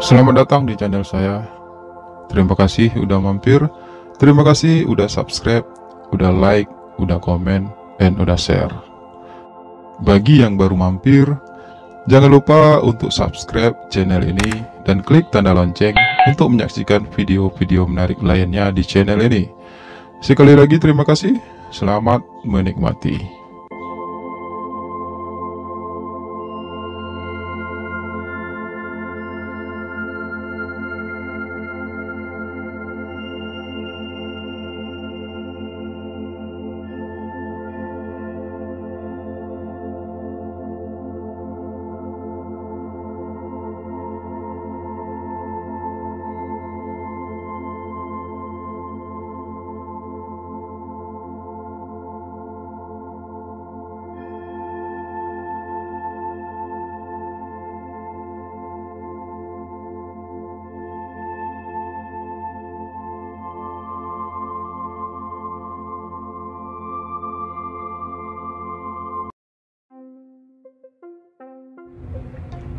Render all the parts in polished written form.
Selamat datang di channel saya. Terima kasih udah mampir. Terima kasih udah subscribe, udah like, udah komen, dan udah share. Bagi yang baru mampir, jangan lupa untuk subscribe channel ini dan klik tanda lonceng untuk menyaksikan video-video menarik lainnya di channel ini. Sekali lagi terima kasih. Selamat menikmati.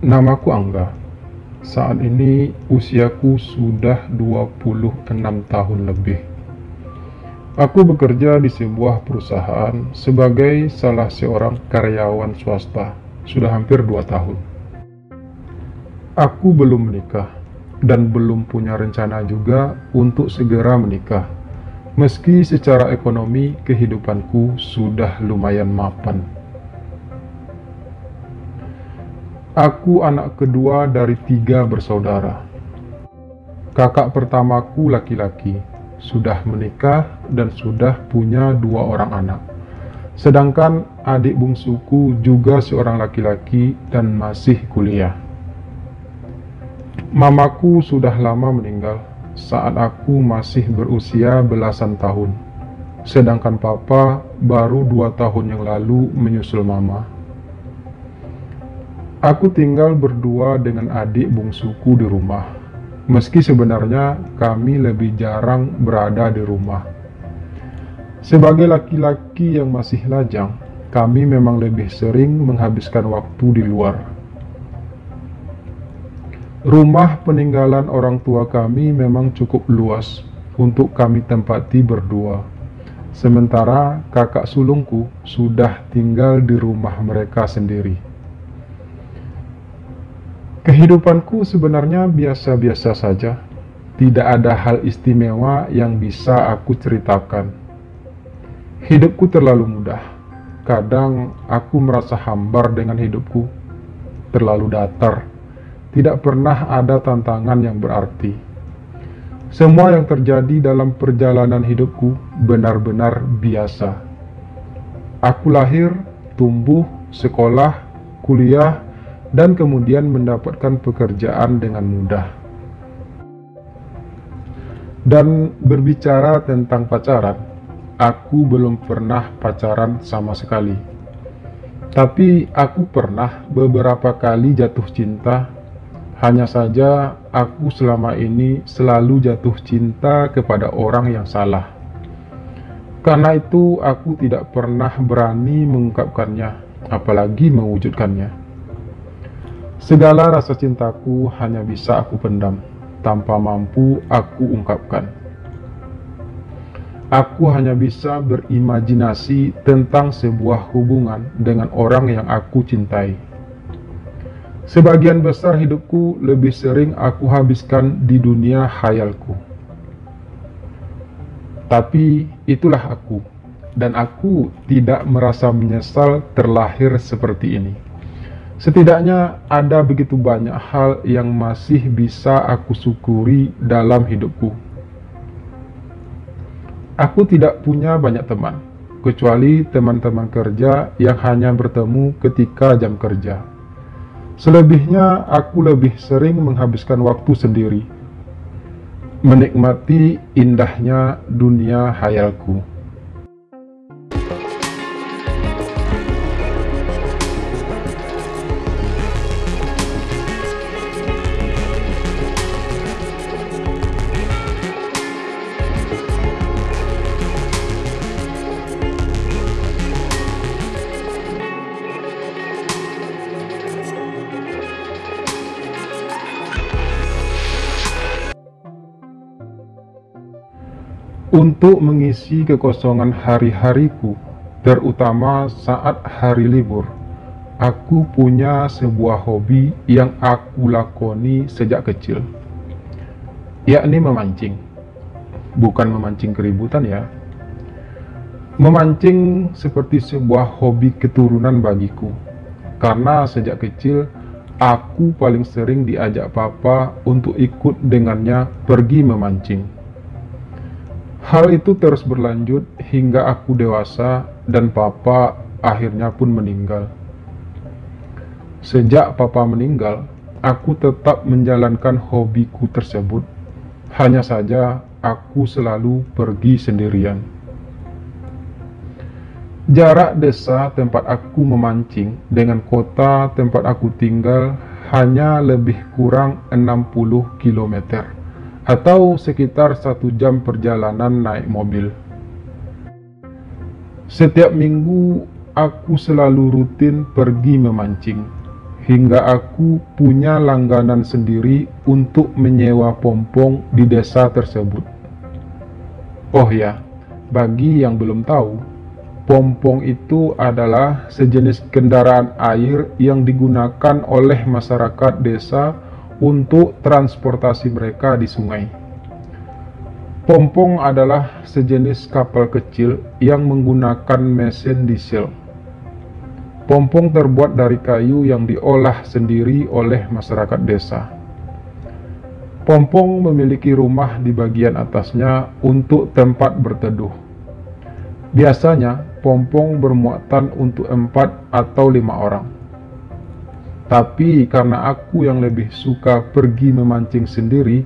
Namaku Angga. Saat ini usiaku sudah 26 tahun lebih. Aku bekerja di sebuah perusahaan sebagai salah seorang karyawan swasta sudah hampir 2 tahun. Aku belum menikah dan belum punya rencana juga untuk segera menikah, meski secara ekonomi kehidupanku sudah lumayan mapan. Aku anak kedua dari 3 bersaudara. Kakak pertamaku laki-laki, sudah menikah dan sudah punya 2 orang anak. Sedangkan adik bungsuku juga seorang laki-laki dan masih kuliah. Mamaku sudah lama meninggal saat aku masih berusia belasan tahun. Sedangkan papa baru 2 tahun yang lalu menyusul mama. Aku tinggal berdua dengan adik bungsuku di rumah, meski sebenarnya kami lebih jarang berada di rumah. Sebagai laki-laki yang masih lajang, kami memang lebih sering menghabiskan waktu di luar. Rumah peninggalan orang tua kami memang cukup luas untuk kami tempati berdua. Sementara kakak sulungku sudah tinggal di rumah mereka sendiri. Kehidupanku sebenarnya biasa-biasa saja. Tidak ada hal istimewa yang bisa aku ceritakan. Hidupku terlalu mudah. Kadang aku merasa hambar dengan hidupku. Terlalu datar. Tidak pernah ada tantangan yang berarti. Semua yang terjadi dalam perjalanan hidupku benar-benar biasa. Aku lahir, tumbuh, sekolah, kuliah, dan kemudian mendapatkan pekerjaan dengan mudah. Dan berbicara tentang pacaran, aku belum pernah pacaran sama sekali. Tapi aku pernah beberapa kali jatuh cinta. Hanya saja aku selama ini selalu jatuh cinta kepada orang yang salah. Karena itu aku tidak pernah berani mengungkapkannya, apalagi mewujudkannya. Segala rasa cintaku hanya bisa aku pendam, tanpa mampu aku ungkapkan. Aku hanya bisa berimajinasi tentang sebuah hubungan dengan orang yang aku cintai. Sebagian besar hidupku lebih sering aku habiskan di dunia khayalku. Tapi itulah aku, dan aku tidak merasa menyesal terlahir seperti ini. Setidaknya ada begitu banyak hal yang masih bisa aku syukuri dalam hidupku. Aku tidak punya banyak teman, kecuali teman-teman kerja yang hanya bertemu ketika jam kerja. Selebihnya aku lebih sering menghabiskan waktu sendiri, menikmati indahnya dunia khayalku. Untuk mengisi kekosongan hari-hariku, terutama saat hari libur, aku punya sebuah hobi yang aku lakoni sejak kecil, yakni memancing. Bukan memancing keributan ya. Memancing seperti sebuah hobi keturunan bagiku, karena sejak kecil aku paling sering diajak papa untuk ikut dengannya pergi memancing. Hal itu terus berlanjut hingga aku dewasa dan papa akhirnya pun meninggal. Sejak papa meninggal, aku tetap menjalankan hobiku tersebut. Hanya saja aku selalu pergi sendirian. Jarak desa tempat aku memancing dengan kota tempat aku tinggal hanya lebih kurang 60 km. Atau sekitar 1 jam perjalanan naik mobil. Setiap minggu aku selalu rutin pergi memancing, hingga aku punya langganan sendiri untuk menyewa pompong di desa tersebut. Oh ya, bagi yang belum tahu, pompong itu adalah sejenis kendaraan air yang digunakan oleh masyarakat desa untuk transportasi mereka di sungai. Pompong adalah sejenis kapal kecil yang menggunakan mesin diesel. Pompong terbuat dari kayu yang diolah sendiri oleh masyarakat desa. Pompong memiliki rumah di bagian atasnya untuk tempat berteduh. Biasanya, pompong bermuatan untuk 4 atau 5 orang. Tapi karena aku yang lebih suka pergi memancing sendiri,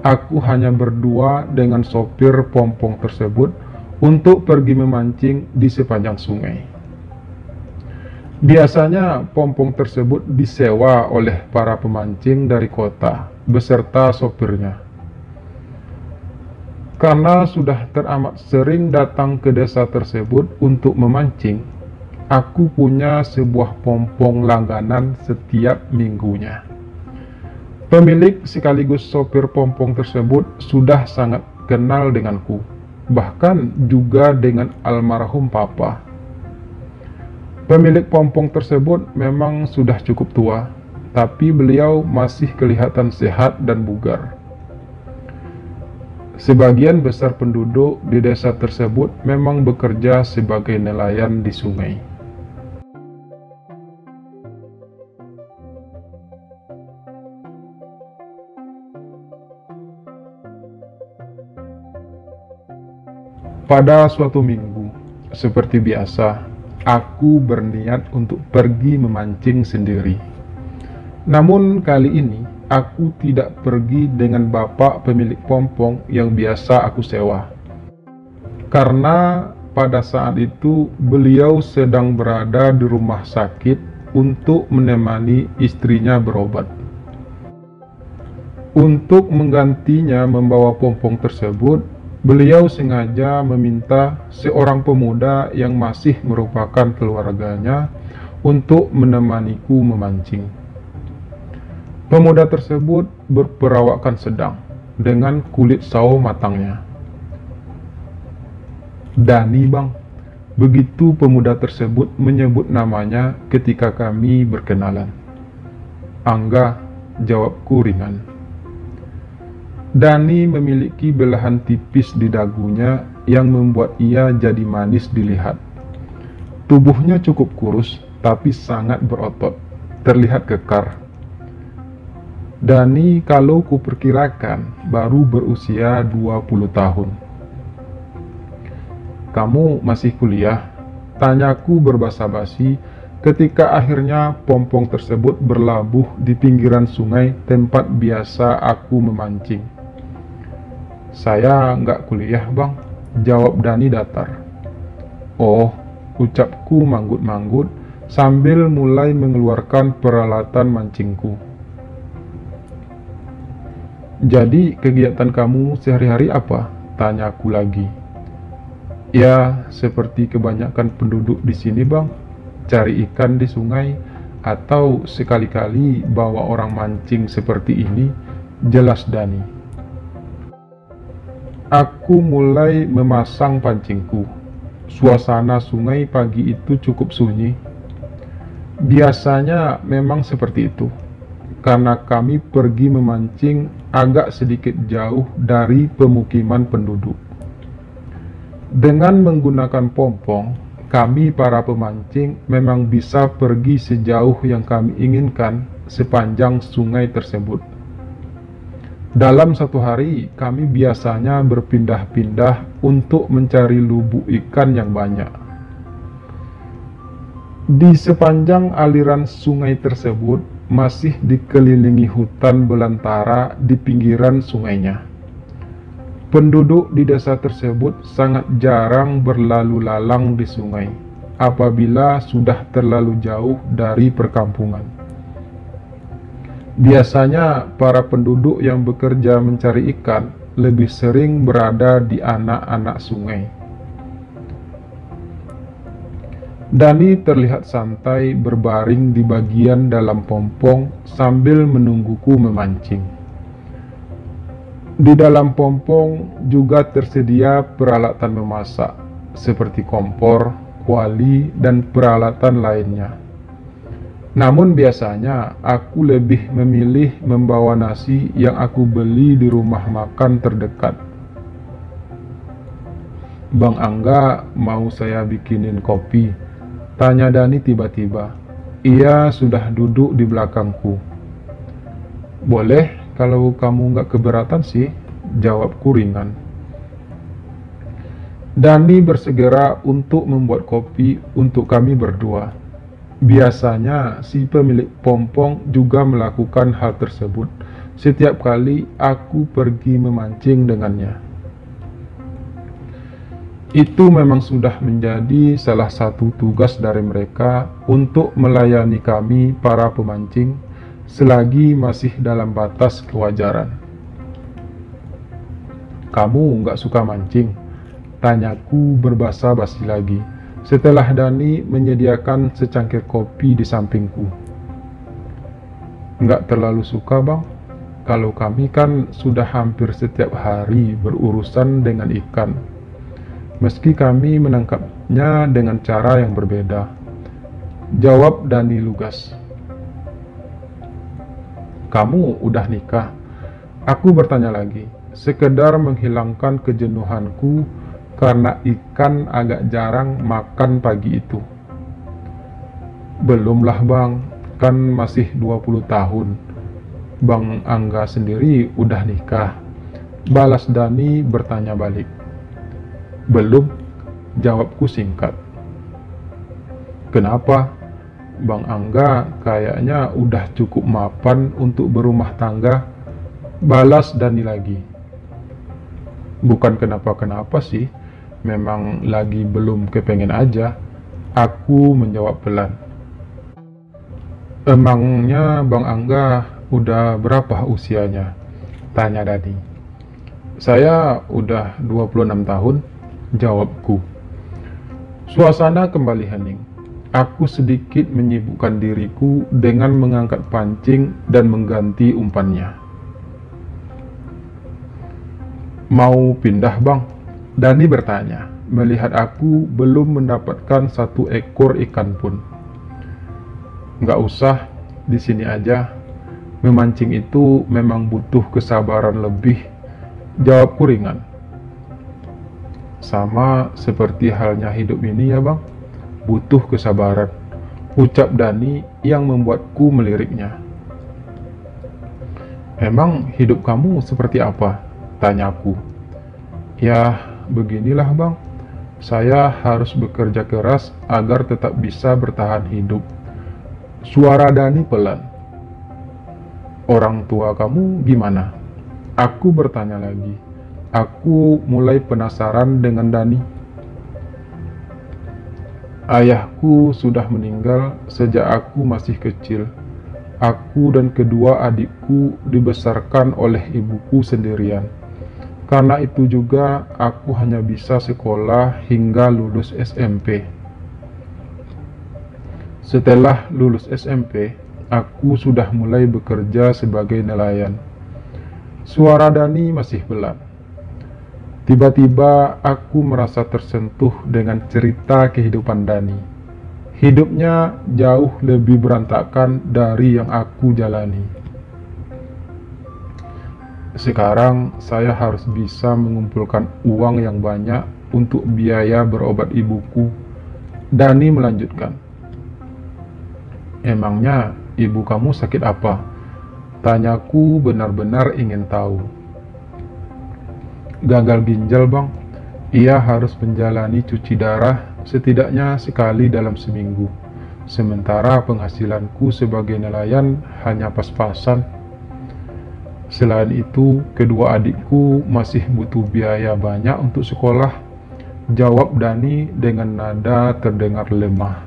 aku hanya berdua dengan sopir pompong tersebut untuk pergi memancing di sepanjang sungai. Biasanya pompong tersebut disewa oleh para pemancing dari kota beserta sopirnya. Karena sudah teramat sering datang ke desa tersebut untuk memancing, aku punya sebuah pompong langganan setiap minggunya. Pemilik sekaligus sopir pompong tersebut sudah sangat kenal denganku, bahkan juga dengan almarhum papa. Pemilik pompong tersebut memang sudah cukup tua, tapi beliau masih kelihatan sehat dan bugar. Sebagian besar penduduk di desa tersebut memang bekerja sebagai nelayan di sungai. Pada suatu minggu, seperti biasa, aku berniat untuk pergi memancing sendiri. Namun kali ini, aku tidak pergi dengan bapak pemilik pompong yang biasa aku sewa. Karena pada saat itu, beliau sedang berada di rumah sakit untuk menemani istrinya berobat. Untuk menggantinya membawa pompong tersebut, beliau sengaja meminta seorang pemuda yang masih merupakan keluarganya untuk menemaniku memancing. Pemuda tersebut berperawakan sedang dengan kulit sawo matangnya. "Dani, Bang," begitu pemuda tersebut menyebut namanya ketika kami berkenalan. "Angga," jawabku ringan. Dani memiliki belahan tipis di dagunya yang membuat ia jadi manis dilihat. Tubuhnya cukup kurus, tapi sangat berotot, terlihat kekar. Dani kalau kuperkirakan baru berusia 20 tahun. "Kamu masih kuliah?" tanyaku berbasa-basi ketika akhirnya pompong tersebut berlabuh di pinggiran sungai tempat biasa aku memancing. "Saya nggak kuliah, Bang," jawab Dani datar. "Oh," ucapku manggut-manggut sambil mulai mengeluarkan peralatan mancingku. "Jadi kegiatan kamu sehari-hari apa?" tanyaku lagi. "Ya, seperti kebanyakan penduduk di sini, Bang. Cari ikan di sungai, atau sekali-kali bawa orang mancing seperti ini," jelas Dani. Aku mulai memasang pancingku. Suasana sungai pagi itu cukup sunyi. Biasanya memang seperti itu, karena kami pergi memancing agak sedikit jauh dari pemukiman penduduk. Dengan menggunakan pompong, kami para pemancing memang bisa pergi sejauh yang kami inginkan sepanjang sungai tersebut. Dalam satu hari, kami biasanya berpindah-pindah untuk mencari lubuk ikan yang banyak. Di sepanjang aliran sungai tersebut masih dikelilingi hutan belantara di pinggiran sungainya. Penduduk di desa tersebut sangat jarang berlalu lalang di sungai apabila sudah terlalu jauh dari perkampungan. Biasanya para penduduk yang bekerja mencari ikan lebih sering berada di anak-anak sungai. Dani terlihat santai berbaring di bagian dalam pompong sambil menungguku memancing. Di dalam pompong juga tersedia peralatan memasak seperti kompor, kuali, dan peralatan lainnya. Namun biasanya aku lebih memilih membawa nasi yang aku beli di rumah makan terdekat. "Bang Angga, mau saya bikinin kopi?" tanya Dani tiba-tiba. Ia sudah duduk di belakangku. "Boleh, kalau kamu nggak keberatan sih," jawabku ringan. Dani bersegera untuk membuat kopi untuk kami berdua. Biasanya si pemilik pompong juga melakukan hal tersebut setiap kali aku pergi memancing dengannya. Itu memang sudah menjadi salah satu tugas dari mereka untuk melayani kami para pemancing selagi masih dalam batas kewajaran. "Kamu nggak suka mancing?" tanyaku berbahasa basi lagi, setelah Dani menyediakan secangkir kopi di sampingku. "Nggak terlalu suka, Bang. Kalau kami kan sudah hampir setiap hari berurusan dengan ikan. Meski kami menangkapnya dengan cara yang berbeda," jawab Dani lugas. "Kamu udah nikah?" aku bertanya lagi, sekedar menghilangkan kejenuhanku karena ikan agak jarang makan pagi itu. "Belumlah Bang, kan masih 20 tahun. Bang Angga sendiri udah nikah?" balas Dani bertanya balik. "Belum," jawabku singkat. "Kenapa? Bang Angga kayaknya udah cukup mapan untuk berumah tangga," balas Dani lagi. "Bukan kenapa-kenapa sih, memang lagi belum kepengen aja," aku menjawab pelan. "Emangnya Bang Angga udah berapa usianya?" tanya Dani. "Saya udah 26 tahun, jawabku. Suasana kembali hening. Aku sedikit menyibukkan diriku dengan mengangkat pancing dan mengganti umpannya. "Mau pindah Bang?" Dani bertanya, melihat aku belum mendapatkan satu ekor ikan pun. "Nggak usah, di sini aja. Memancing itu memang butuh kesabaran lebih," jawabku ringan. "Sama seperti halnya hidup ini ya Bang, butuh kesabaran," ucap Dani yang membuatku meliriknya. "Emang hidup kamu seperti apa?" tanyaku. "Ya, beginilah Bang, saya harus bekerja keras agar tetap bisa bertahan hidup," suara Dani pelan. "Orang tua kamu gimana?" aku bertanya lagi. Aku mulai penasaran dengan Dani. "Ayahku sudah meninggal sejak aku masih kecil. Aku dan kedua adikku dibesarkan oleh ibuku sendirian. Karena itu juga aku hanya bisa sekolah hingga lulus SMP. Setelah lulus SMP, aku sudah mulai bekerja sebagai nelayan." Suara Dani masih pelan. Tiba-tiba aku merasa tersentuh dengan cerita kehidupan Dani. Hidupnya jauh lebih berantakan dari yang aku jalani. Sekarang saya harus bisa mengumpulkan uang yang banyak untuk biaya berobat ibuku. Dani melanjutkan. Emangnya ibu kamu sakit apa? Tanyaku benar-benar ingin tahu. Gagal ginjal, Bang. Ia harus menjalani cuci darah setidaknya sekali dalam seminggu. Sementara penghasilanku sebagai nelayan hanya pas-pasan. Selain itu, kedua adikku masih butuh biaya banyak untuk sekolah. Jawab Dani dengan nada terdengar lemah.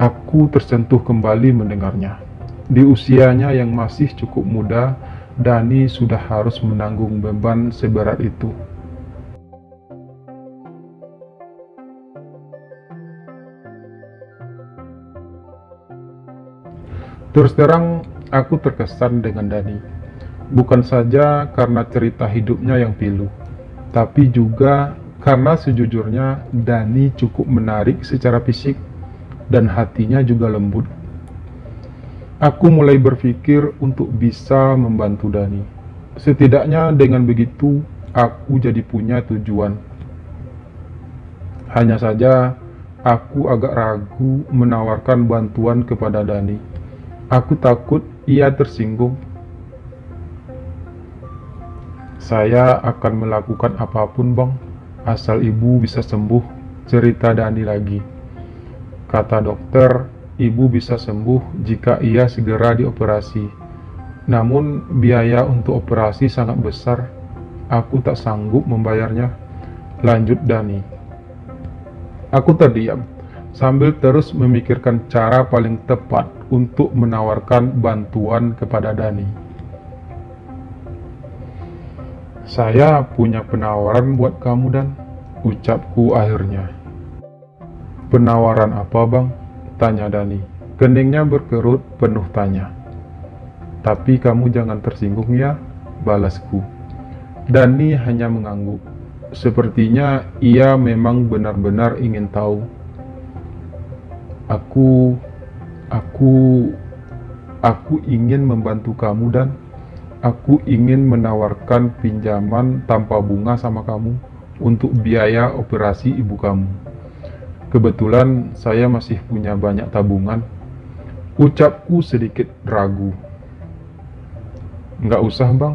Aku tersentuh kembali mendengarnya. Di usianya yang masih cukup muda, Dani sudah harus menanggung beban seberat itu. Terus terang, aku terkesan dengan Dani. Bukan saja karena cerita hidupnya yang pilu, tapi juga karena sejujurnya Dani cukup menarik secara fisik dan hatinya juga lembut. Aku mulai berpikir untuk bisa membantu Dani. Setidaknya dengan begitu, aku jadi punya tujuan. Hanya saja, aku agak ragu menawarkan bantuan kepada Dani. Aku takut ia tersinggung. Saya akan melakukan apapun, Bang, asal ibu bisa sembuh, cerita Dani lagi. Kata dokter, ibu bisa sembuh jika ia segera dioperasi. Namun biaya untuk operasi sangat besar. Aku tak sanggup membayarnya, lanjut Dani. Aku terdiam, sambil terus memikirkan cara paling tepat untuk menawarkan bantuan kepada Dani. Saya punya penawaran buat kamu, Dan, ucapku akhirnya. Penawaran apa, Bang? Tanya Dani. Keningnya berkerut penuh tanya. Tapi kamu jangan tersinggung ya, balasku. Dani hanya mengangguk. Sepertinya ia memang benar-benar ingin tahu. Aku ingin membantu kamu, Dan. Aku ingin menawarkan pinjaman tanpa bunga sama kamu untuk biaya operasi ibu kamu. Kebetulan saya masih punya banyak tabungan. Ucapku sedikit ragu. Nggak usah, Bang.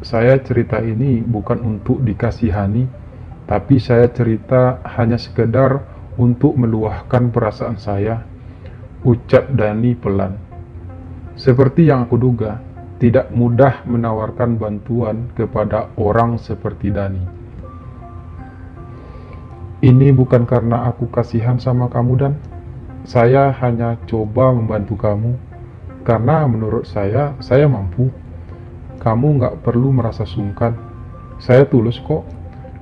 Saya cerita ini bukan untuk dikasihani, tapi saya cerita hanya sekedar untuk meluahkan perasaan saya, ucap Dani pelan. Seperti yang aku duga, tidak mudah menawarkan bantuan kepada orang seperti Dani. Ini bukan karena aku kasihan sama kamu, Dan. Saya hanya coba membantu kamu, karena menurut saya mampu. Kamu nggak perlu merasa sungkan. Saya tulus kok.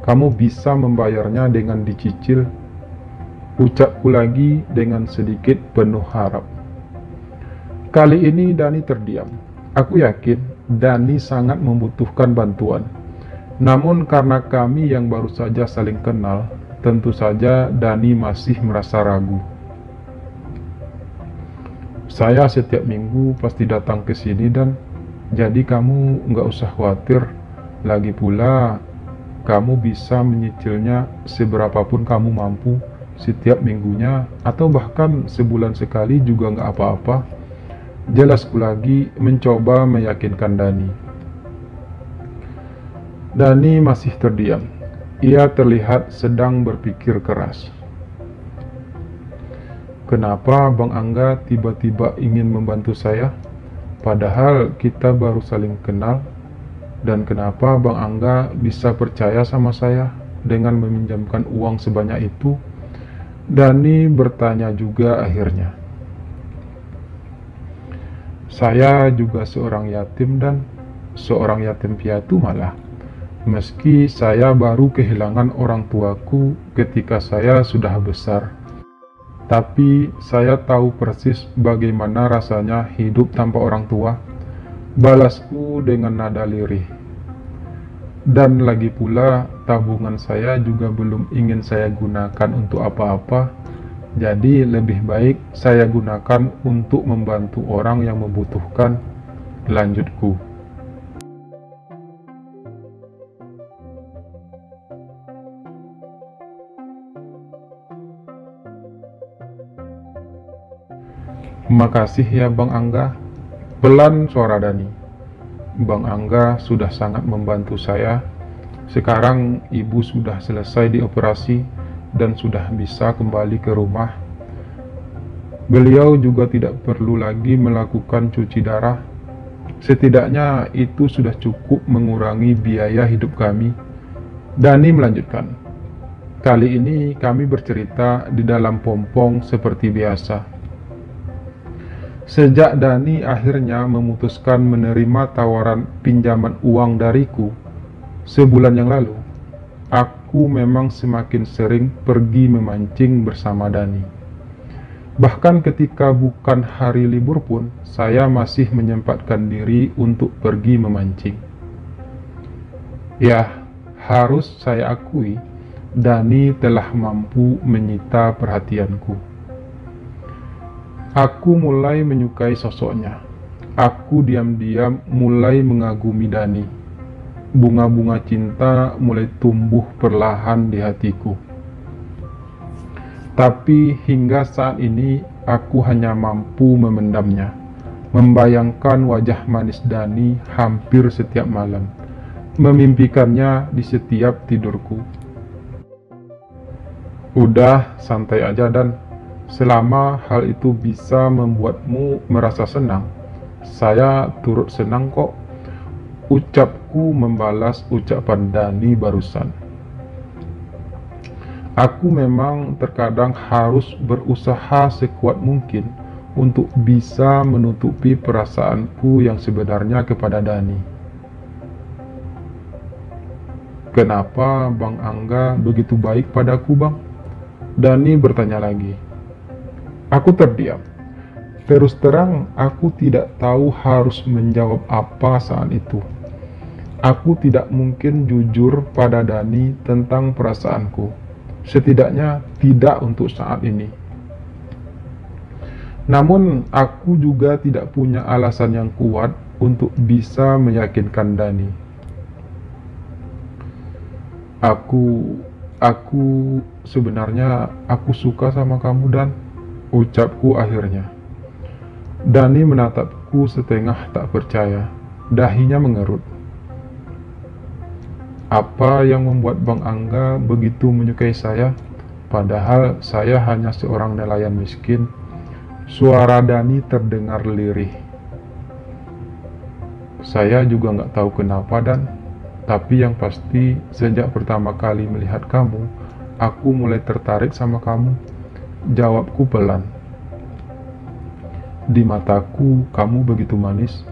Kamu bisa membayarnya dengan dicicil. Ucapku lagi dengan sedikit penuh harap. Kali ini Dani terdiam. Aku yakin Dani sangat membutuhkan bantuan. Namun karena kami yang baru saja saling kenal, tentu saja Dani masih merasa ragu. Saya setiap minggu pasti datang ke sini, Dan. Jadi kamu nggak usah khawatir. Lagi pula, kamu bisa menyicilnya seberapapun kamu mampu setiap minggunya, atau bahkan sebulan sekali juga nggak apa-apa. Jelasku lagi mencoba meyakinkan Dani. Dani masih terdiam. Ia terlihat sedang berpikir keras. Kenapa Bang Angga tiba-tiba ingin membantu saya? Padahal kita baru saling kenal. Dan kenapa Bang Angga bisa percaya sama saya dengan meminjamkan uang sebanyak itu? Dani bertanya juga akhirnya. Saya juga seorang yatim, Dan. Seorang yatim piatu malah. Meski saya baru kehilangan orang tuaku ketika saya sudah besar. Tapi saya tahu persis bagaimana rasanya hidup tanpa orang tua. Balasku dengan nada lirih. Dan lagi pula tabungan saya juga belum ingin saya gunakan untuk apa-apa. Jadi lebih baik saya gunakan untuk membantu orang yang membutuhkan, lanjutku. Makasih ya Bang Angga. Pelan suara Dani. Bang Angga sudah sangat membantu saya. Sekarang ibu sudah selesai dioperasi dan sudah bisa kembali ke rumah. Beliau juga tidak perlu lagi melakukan cuci darah. Setidaknya itu sudah cukup mengurangi biaya hidup kami. Dani melanjutkan. Kali ini kami bercerita di dalam pompong seperti biasa. Sejak Dani akhirnya memutuskan menerima tawaran pinjaman uang dariku sebulan yang lalu, aku memang semakin sering pergi memancing bersama Dani. Bahkan ketika bukan hari libur pun, saya masih menyempatkan diri untuk pergi memancing. Ya, harus saya akui, Dani telah mampu menyita perhatianku. Aku mulai menyukai sosoknya. Aku diam-diam mulai mengagumi Dani. Bunga-bunga cinta mulai tumbuh perlahan di hatiku. Tapi hingga saat ini aku hanya mampu memendamnya, membayangkan wajah manis Dani hampir setiap malam, memimpikannya di setiap tidurku. Udah, santai aja Dan. Selama hal itu bisa membuatmu merasa senang, saya turut senang kok. Ucapku membalas ucapan Dani barusan. Aku memang terkadang harus berusaha sekuat mungkin untuk bisa menutupi perasaanku yang sebenarnya kepada Dani. Kenapa Bang Angga begitu baik padaku, Bang? Dani bertanya lagi. Aku terdiam. Terus terang, aku tidak tahu harus menjawab apa saat itu. Aku tidak mungkin jujur pada Dani tentang perasaanku. Setidaknya tidak untuk saat ini. Namun, aku juga tidak punya alasan yang kuat untuk bisa meyakinkan Dani. Sebenarnya aku suka sama kamu, Dan. Ucapku akhirnya. Dani menatapku setengah tak percaya. Dahinya mengerut. Apa yang membuat Bang Angga begitu menyukai saya? Padahal saya hanya seorang nelayan miskin. Suara Dani terdengar lirih. Saya juga nggak tahu kenapa, Dan. Tapi yang pasti, sejak pertama kali melihat kamu, aku mulai tertarik sama kamu. Jawabku pelan. Di mataku, kamu begitu manis.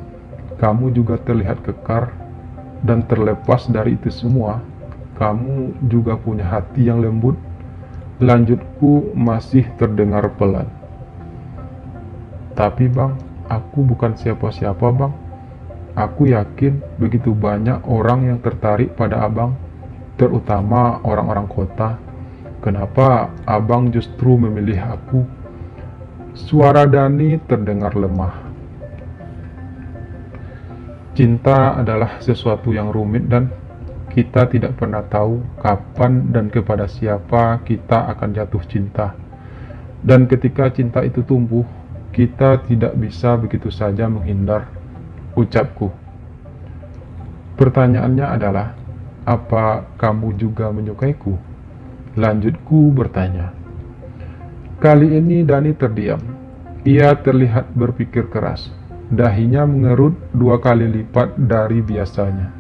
Kamu juga terlihat kekar. Dan terlepas dari itu semua, kamu juga punya hati yang lembut. Lanjutku masih terdengar pelan. Tapi Bang, aku bukan siapa-siapa, Bang. Aku yakin begitu banyak orang yang tertarik pada Abang, terutama orang-orang kota. Kenapa Abang justru memilih aku? Suara Dani terdengar lemah. Cinta adalah sesuatu yang rumit dan kita tidak pernah tahu kapan dan kepada siapa kita akan jatuh cinta. Dan ketika cinta itu tumbuh, kita tidak bisa begitu saja menghindar. Ucapku. Pertanyaannya adalah, apa kamu juga menyukaiku? Lanjutku bertanya. Kali ini Dani terdiam. Ia terlihat berpikir keras. Dahinya mengerut 2 kali lipat dari biasanya.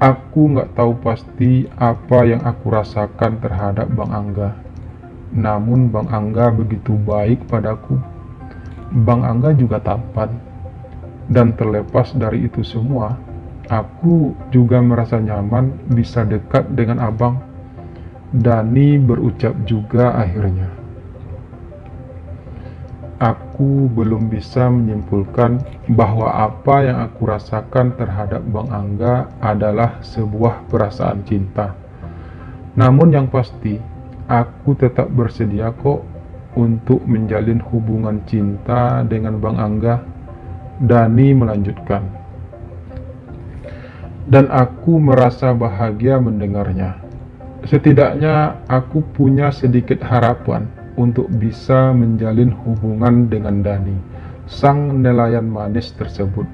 Aku nggak tahu pasti apa yang aku rasakan terhadap Bang Angga. Namun Bang Angga begitu baik padaku. Bang Angga juga tampan. Dan terlepas dari itu semua, aku juga merasa nyaman bisa dekat dengan Abang. Dani berucap juga akhirnya. aku belum bisa menyimpulkan bahwa apa yang aku rasakan terhadap Bang Angga adalah sebuah perasaan cinta. Namun yang pasti, aku tetap bersedia kok untuk menjalin hubungan cinta dengan Bang Angga. Dani melanjutkan. Dan aku merasa bahagia mendengarnya. Setidaknya aku punya sedikit harapan untuk bisa menjalin hubungan dengan Dani, sang nelayan manis tersebut.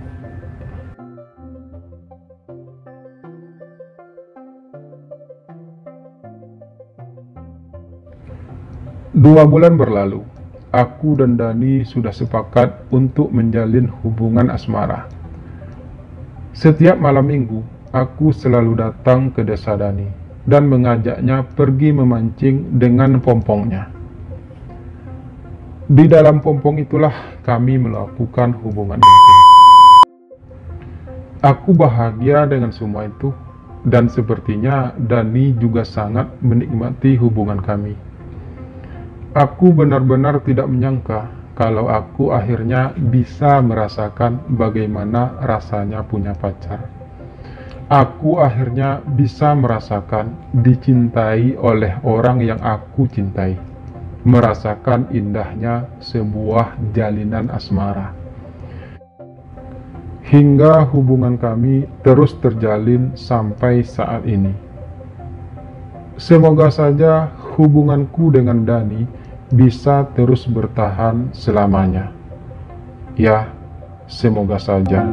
Dua bulan berlalu, aku dan Dani sudah sepakat untuk menjalin hubungan asmara. Setiap malam minggu, aku selalu datang ke desa Dani dan mengajaknya pergi memancing dengan pompongnya. Di dalam pompong itulah kami melakukan hubungan intim. Aku bahagia dengan semua itu, dan sepertinya Dani juga sangat menikmati hubungan kami. Aku benar-benar tidak menyangka kalau aku akhirnya bisa merasakan bagaimana rasanya punya pacar. Aku akhirnya bisa merasakan dicintai oleh orang yang aku cintai. Merasakan indahnya sebuah jalinan asmara. Hingga hubungan kami terus terjalin sampai saat ini. Semoga saja hubunganku dengan Dani bisa terus bertahan selamanya. Ya, semoga saja.